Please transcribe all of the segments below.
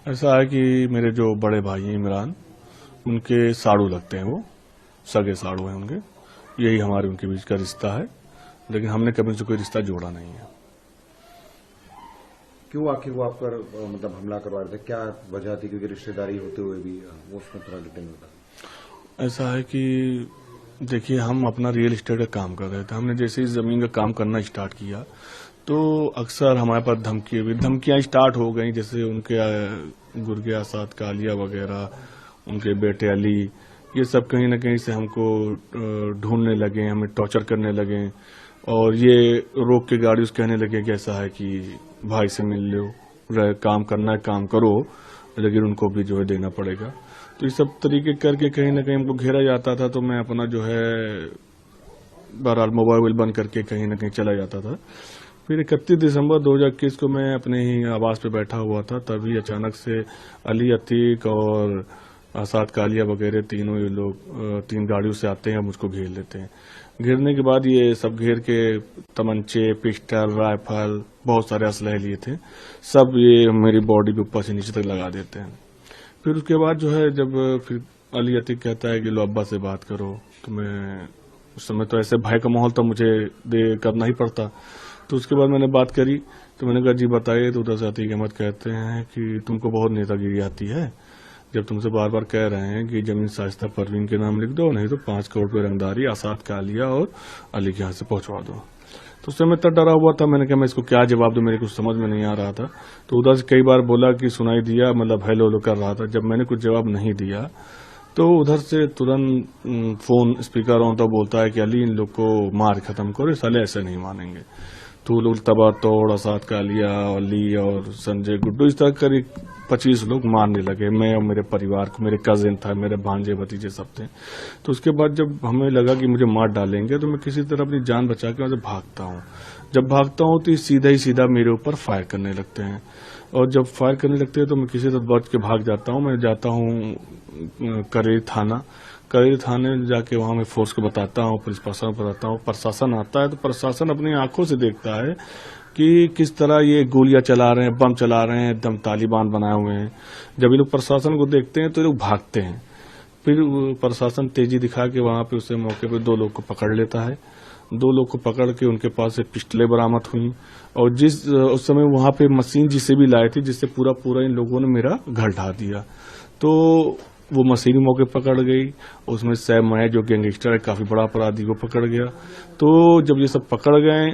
ऐसा है कि मेरे जो बड़े भाई हैं इमरान, उनके साड़ू लगते हैं, वो सगे साड़ू हैं उनके। यही हमारे उनके बीच का रिश्ता है, लेकिन हमने कभी उनसे कोई रिश्ता जोड़ा नहीं है। क्यों आखिर वो आप पर मतलब हमला करवा रहे थे, क्या वजह थी? क्योंकि रिश्तेदारी होते हुए भी वो उसमें थोड़ा डिटेल होता। ऐसा है कि देखिए, हम अपना रियल एस्टेट का काम कर रहे थे। हमने जैसे ही जमीन का काम करना स्टार्ट किया तो अक्सर हमारे पास धमकियां स्टार्ट हो गई। जैसे उनके गुर्गे आसाद कालिया वगैरह, उनके बेटे अली, ये सब कहीं ना कहीं से हमको ढूंढने लगे, हमें टॉर्चर करने लगे। और ये रोक के गाड़ी उस कहने लगे कि ऐसा है कि भाई से मिल लो, काम करना है काम करो, लेकिन उनको भी जो है देना पड़ेगा। तो ये सब तरीके करके कहीं ना कहीं हमको घेरा जाता था। तो मैं अपना जो है बहरहाल मोबाइल बंद करके कहीं ना कहीं चला जाता था। फिर 31 दिसंबर 2021 को मैं अपने ही आवास पे बैठा हुआ था, तभी अचानक से अली, अतीक और आसाद कालिया वगैरह तीनों ये लोग 3 गाड़ियों से आते हैं, मुझको घेर लेते हैं। घेरने के बाद ये सब घेर के तमंचे, पिस्टल, राइफल, बहुत सारे असलहे लिए थे, सब ये मेरी बॉडी के ऊपर से नीचे तक लगा देते हैं। फिर उसके बाद जो है जब फिर अली अतीक कहता है कि लो अब्बा से बात करो, तो मैं उस समय तो ऐसे भय का माहौल तो मुझे करना ही पड़ता। तो उसके बाद मैंने बात करी, तो मैंने कहा जी बताइए। तो उधर से अतीक अहमद कहते हैं कि तुमको बहुत नेतागिरी आती है, जब तुमसे बार बार कह रहे हैं कि जमीन शाइस्ता परवीन के नाम लिख दो, नहीं तो 5 करोड़ रुपये रंगदारी आसाद कालिया और अली के यहाँ से पहुंचवा दो। तो उससे मैं तब डरा हुआ था। मैंने कहा मैं इसको क्या जवाब दूं, मेरे कुछ समझ में नहीं आ रहा था। तो उधर से कई बार बोला कि सुनाई दिया, मतलब हेलो हेलो कर रहा था। जब मैंने कुछ जवाब नहीं दिया तो उधर से तुरंत फोन स्पीकर ऑन तो बोलता है कि अली, इन लोग को मार खत्म करो, साले ऐसे नहीं मानेंगे। तो लोग तबा तोड़, आसाद कालिया, अली और संजय गुड्डू, इस तरह करीब 25 लोग मारने लगे। मैं और मेरे परिवार को, मेरे कजिन था, मेरे भांजे भतीजे सब थे। तो उसके बाद जब हमें लगा कि मुझे मार डालेंगे, तो मैं किसी तरह अपनी जान बचा के वहां से भागता हूँ। जब भागता हूँ तो सीधा ही सीधा मेरे ऊपर फायर करने लगते हैं, और जब फायर करने लगते हैं तो मैं किसी तरह बच के भाग जाता हूँ। मैं जाता हूँ करेरी थाने जाके वहां मैं फोर्स को बताता हूँ, पुलिस प्रशासन को बताता हूँ। प्रशासन आता है तो प्रशासन अपनी आंखों से देखता है कि किस तरह ये गोलियां चला रहे हैं, बम चला रहे हैं, एकदम तालिबान बनाए हुए हैं। जब ये लोग प्रशासन को देखते हैं तो ये लोग भागते हैं। फिर प्रशासन तेजी दिखा के वहां पे उसे मौके पे 2 लोग को पकड़ लेता है। 2 लोग को पकड़ के उनके पास से पिस्टलें बरामद हुई, और जिस उस समय वहां पे मशीन जिसे भी लाए थे, जिससे पूरा इन लोगों ने मेरा घर ढा दिया। तो वो मशीन मौके पकड़ गई। उसमें सैम मैं जो गैंगस्टर है, काफी बड़ा अपराधी, को पकड़ गया। तो जब ये सब पकड़ गए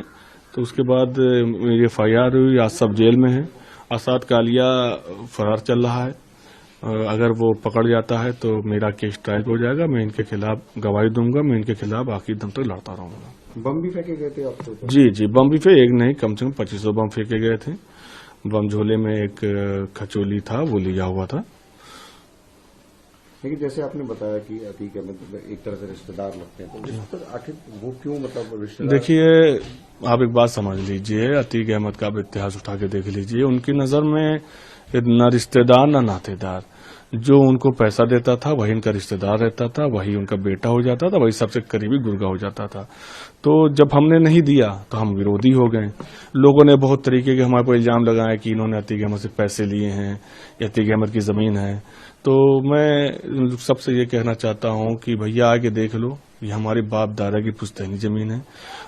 तो उसके बाद मेरी FIR हुई। आज सब जेल में है। आसाद कालिया फरार चल रहा है। अगर वो पकड़ जाता है तो मेरा केस ट्रायल हो जाएगा। मैं इनके खिलाफ गवाही दूंगा, मैं इनके खिलाफ आखिर दम तक लड़ता रहूंगा। बम भी फेंके गए थे आपको? जी, बम भी एक नहीं, कम से कम 2500 बम फेंके गए थे। बम झोले में एक खचोली था, वो लिया हुआ था। लेकिन जैसे आपने बताया कि अतीक अहमद एक तरह से रिश्तेदार लगते हैं, तो इस पर आखिर वो क्यों, मतलब रिश्तेदार? देखिए, आप एक बात समझ लीजिए, अतीक अहमद का आप इतिहास उठा के देख लीजिए। उनकी नजर में न रिश्तेदार न नातेदार, जो उनको पैसा देता था वही उनका रिश्तेदार रहता था, वही उनका बेटा हो जाता था, वही सबसे करीबी गुर्गा हो जाता था। तो जब हमने नहीं दिया तो हम विरोधी हो गए। लोगों ने बहुत तरीके के हमारे पर इल्जाम लगाए कि इन्होंने अतीक अहमद से पैसे लिए हैं, अतीक अहमद की जमीन है। तो मैं सबसे ये कहना चाहता हूं कि भैया आके देख लो, ये हमारे बाप दादा की पुश्तैनी जमीन है,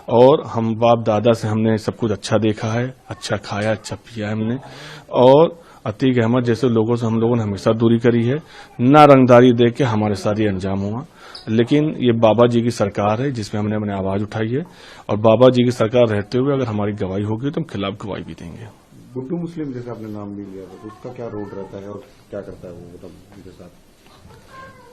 और हम बाप दादा से हमने सब कुछ अच्छा देखा है, अच्छा खाया, अच्छा पिया है हमने। और अतीक अहमद जैसे लोगों से हम लोगों ने हमेशा दूरी करी है। ना रंगदारी देख के हमारे साथ ये अंजाम हुआ। लेकिन ये बाबा जी की सरकार है जिसमें हमने अपने आवाज उठाई है, और बाबा जी की सरकार रहते हुए अगर हमारी गवाही होगी तो हम खिलाफ गवाही भी देंगे। गुड्डू मुस्लिम जैसे आपने नाम भी लिया था, तो उसका क्या रोल रहता है और क्या करता है वो, मतलब उनके साथ?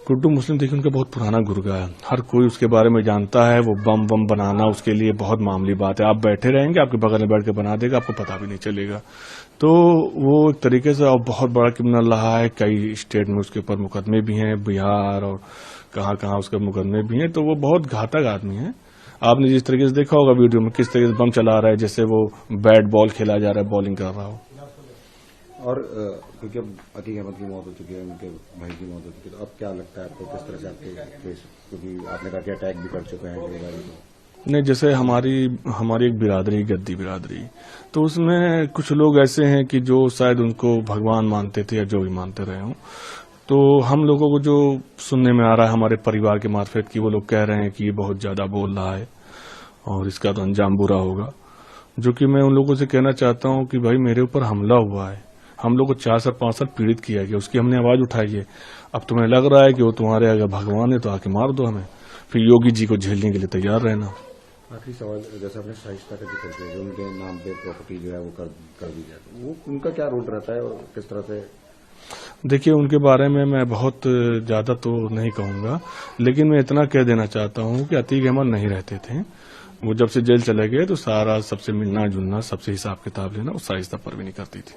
गुड्डू मुस्लिम देखिए, उनका बहुत पुराना गुर्गा है, हर कोई उसके बारे में जानता है। वो बम बनाना उसके लिए बहुत मामूली बात है। आप बैठे रहेंगे, आपके बगल में बैठ के बना देगा, आपको पता भी नहीं चलेगा। तो वो एक तरीके से और बहुत बड़ा क्रिमिनल रहा है। कई स्टेट में उसके ऊपर मुकदमे भी हैं, बिहार और कहाँ उसके मुकदमे भी हैं। तो वो बहुत घातक आदमी है। आपने जिस तरीके से देखा होगा वीडियो में, किस तरीके से बम चला रहा है, जैसे वो बैट बॉल खेला जा रहा है, बॉलिंग कर रहा हो। और क्योंकि अब अतीक अहमद की मौत हो चुकी है, उनके भाई की मौत हो चुकी है, तो अब क्या लगता है आपको, किस तरह से आपके केस, क्योंकि आपने कहा कि अटैक भी कर चुके हैं कई बार? नहीं, जैसे हमारी एक बिरादरी, गद्दी बिरादरी, तो उसमें कुछ लोग ऐसे हैं कि जो शायद उनको भगवान मानते थे या जो भी मानते रहे हों। तो हम लोगों को जो सुनने में आ रहा है हमारे परिवार के मार्फत कि वो लोग कह रहे हैं कि ये बहुत ज्यादा बोल रहा है और इसका तो अंजाम बुरा होगा। जो कि मैं उन लोगों से कहना चाहता हूं कि भाई मेरे ऊपर हमला हुआ है, हम लोग को 4 साल 5 साल पीड़ित किया गया, उसकी हमने आवाज उठाई है। अब तुम्हें लग रहा है कि वो तुम्हारे अगर भगवान है तो आके मार दो हमें, फिर योगी जी को झेलने के लिए तैयार रहना। आखिरी सवाल, जैसे आपने शाइस्ता का जिक्र किया, जो उनके नाम पे प्रॉपर्टी जो है वो कर दी जाए, तो वो उनका क्या रोल रहता है और किस तरह से? देखिए, उनके बारे में मैं बहुत ज्यादा तो नहीं कहूंगा, लेकिन मैं इतना कह देना चाहता हूं कि अतीक अहमद नहीं रहते थे। वो जब से जेल चले गए तो सारा सबसे मिलना जुलना, सबसे हिसाब किताब लेना वो शाइस्ता परवीन करती थी।